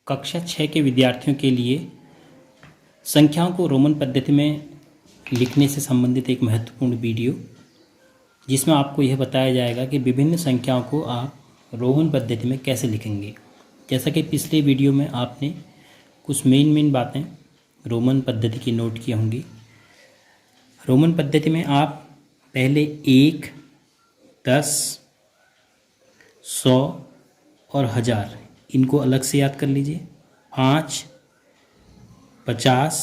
कक्षा 6 के विद्यार्थियों के लिए संख्याओं को रोमन पद्धति में लिखने से संबंधित एक महत्वपूर्ण वीडियो, जिसमें आपको यह बताया जाएगा कि विभिन्न संख्याओं को आप रोमन पद्धति में कैसे लिखेंगे। जैसा कि पिछले वीडियो में आपने कुछ मेन बातें रोमन पद्धति की नोट की होंगी। रोमन पद्धति में आप पहले 1, 10, 100 और 1000 इनको अलग से याद कर लीजिए। 5, 50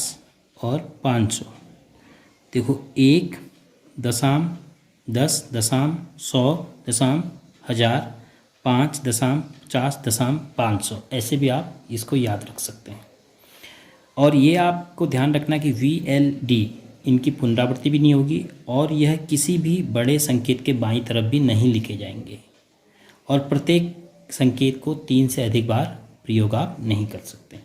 और 500। देखो 1 दशम 10 दशम 100 दशम 1000 5 दशम 50 दशम 500, ऐसे भी आप इसको याद रख सकते हैं। और ये आपको ध्यान रखना कि VLD इनकी पुनरावृत्ति भी नहीं होगी और यह किसी भी बड़े संकेत के बाईं तरफ भी नहीं लिखे जाएंगे और प्रत्येक संकेत को 3 से अधिक बार प्रयोग आप नहीं कर सकते।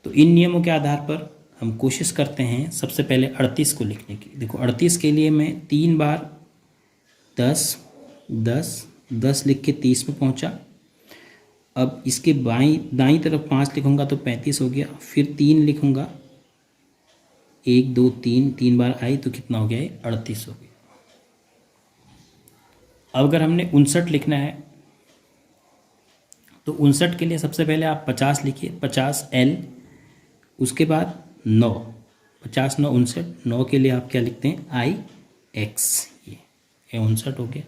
तो इन नियमों के आधार पर हम कोशिश करते हैं सबसे पहले 38 को लिखने की। देखो 38 के लिए मैं 3 बार 10 10 10 लिख के 30 में पहुंचा। अब इसके दाईं तरफ 5 लिखूंगा तो 35 हो गया। फिर 3 लिखूंगा, 1 2 3 3 बार आई तो कितना हो गया? 38 हो गया। अब अगर हमने 59 लिखना है तो 59 के लिए सबसे पहले आप 50 लिखिए, 50L, उसके बाद 9, 50 9 59, 9 के लिए आप क्या लिखते हैं? IX, ये 59 हो गया।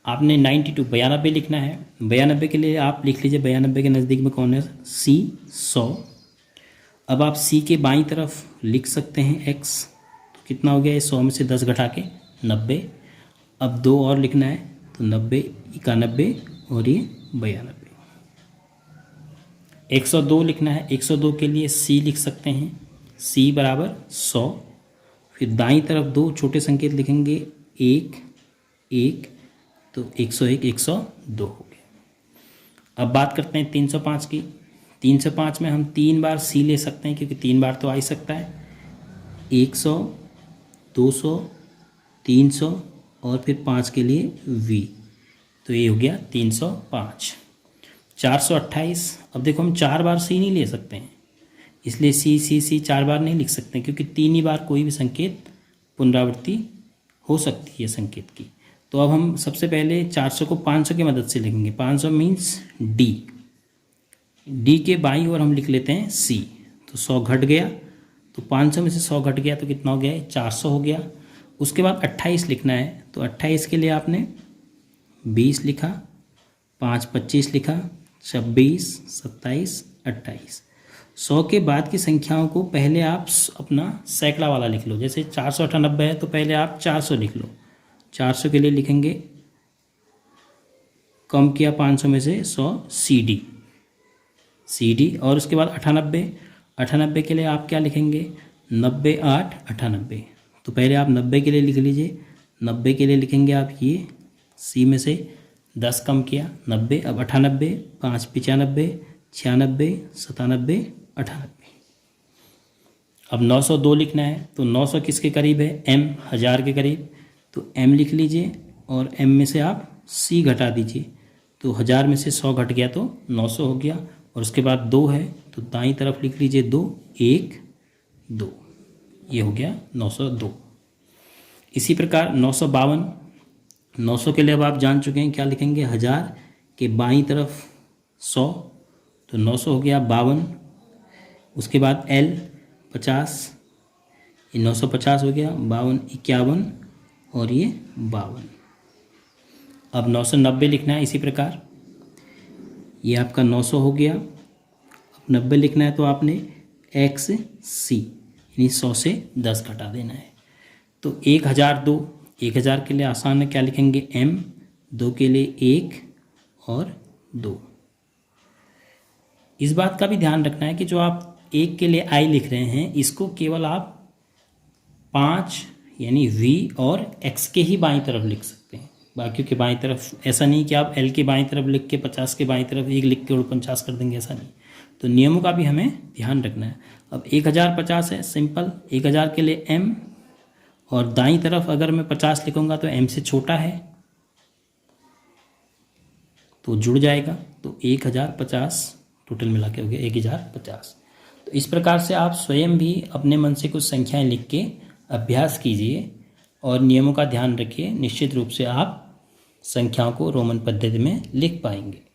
आपने 92 92 लिखना है। 92 के लिए आप लिख लीजिए, 92 के नज़दीक में कौन है? C 100। अब आप C के बाईं तरफ लिख सकते हैं X, तो कितना हो गया? 100 में से 10 घटा के 90। अब 2 और लिखना है तो 90 91 और ये 92। 102 लिखना है। 102 के लिए C लिख सकते हैं, C बराबर 100। फिर दाईं तरफ 2 छोटे संकेत लिखेंगे, 1 1, तो 101 102 हो गया। अब बात करते हैं 305 की। 305 में हम 3 बार C ले सकते हैं क्योंकि 3 बार तो आ ही सकता है। 100 200 300 और फिर 5 के लिए V, तो ये हो गया 305। 428, अब देखो हम 4 बार C नहीं ले सकते हैं, इसलिए C 4 बार नहीं लिख सकते क्योंकि 3 ही बार कोई भी संकेत पुनरावृत्ति हो सकती है संकेत की। तो अब हम सबसे पहले 400 को 500 की मदद से लिखेंगे। 500 मीन्स D के बाईं ओर हम लिख लेते हैं C, तो 100 घट गया, तो 500 में से 100 घट गया तो कितना हो गया? 400 हो गया। उसके बाद 28 लिखना है, तो 28 के लिए आपने 20 लिखा, 5 25 लिखा, 26 27 28। 100 के बाद की संख्याओं को पहले आप अपना सैकड़ा वाला लिख लो। जैसे 498 है तो पहले आप 400 लिख लो। 400 के लिए लिखेंगे, कम किया 500 में से 100 CD, और उसके बाद 98 के लिए आप क्या लिखेंगे? 90 8 98। तो पहले आप 90 के लिए लिख लीजिए। 90 के लिए लिखेंगे आप ये C में से 10 कम किया 90। अब 98 5 95 96 97 98। अब 902 लिखना है, तो 900 किसके करीब है? M 1000 के करीब, तो M लिख लीजिए और M में से आप C घटा दीजिए, तो 1000 में से 100 घट गया तो 900 हो गया। और उसके बाद 2 है तो दाईं तरफ लिख लीजिए 2 1 2, ये हो गया 902। इसी प्रकार 952, 900 के लिए अब आप जान चुके हैं क्या लिखेंगे? 1000 के बाईं तरफ 100, तो 900 हो गया 52। उसके बाद L 50, ये 950 हो गया, 52 51 और ये 52। अब 990 लिखना है इसी प्रकार, ये आपका 900 हो गया। अब 90 लिखना है तो आपने XC यानी 100 से 10 घटा देना है। तो 1002, 1000 के लिए आसान है, क्या लिखेंगे? M, 2 के लिए 1 और 2। इस बात का भी ध्यान रखना है कि जो आप 1 के लिए I लिख रहे हैं, इसको केवल आप 5 यानी V और X के ही बाईं तरफ लिख सकते हैं, बाकी के बाईं तरफ ऐसा नहीं कि आप L के बाईं तरफ लिख के 50 के बाईं तरफ 1 लिख के 49 कर देंगे, ऐसा नहीं। तो नियमों का भी हमें ध्यान रखना है। अब 1050 है, सिंपल। 1000 के लिए M, और दाईं तरफ अगर मैं 50 लिखूंगा तो M से छोटा है तो जुड़ जाएगा, तो 1050 टोटल मिला के हो गया 1050। तो इस प्रकार से आप स्वयं भी अपने मन से कुछ संख्याएं लिख के अभ्यास कीजिए और नियमों का ध्यान रखिए। निश्चित रूप से आप संख्याओं को रोमन पद्धति में लिख पाएंगे।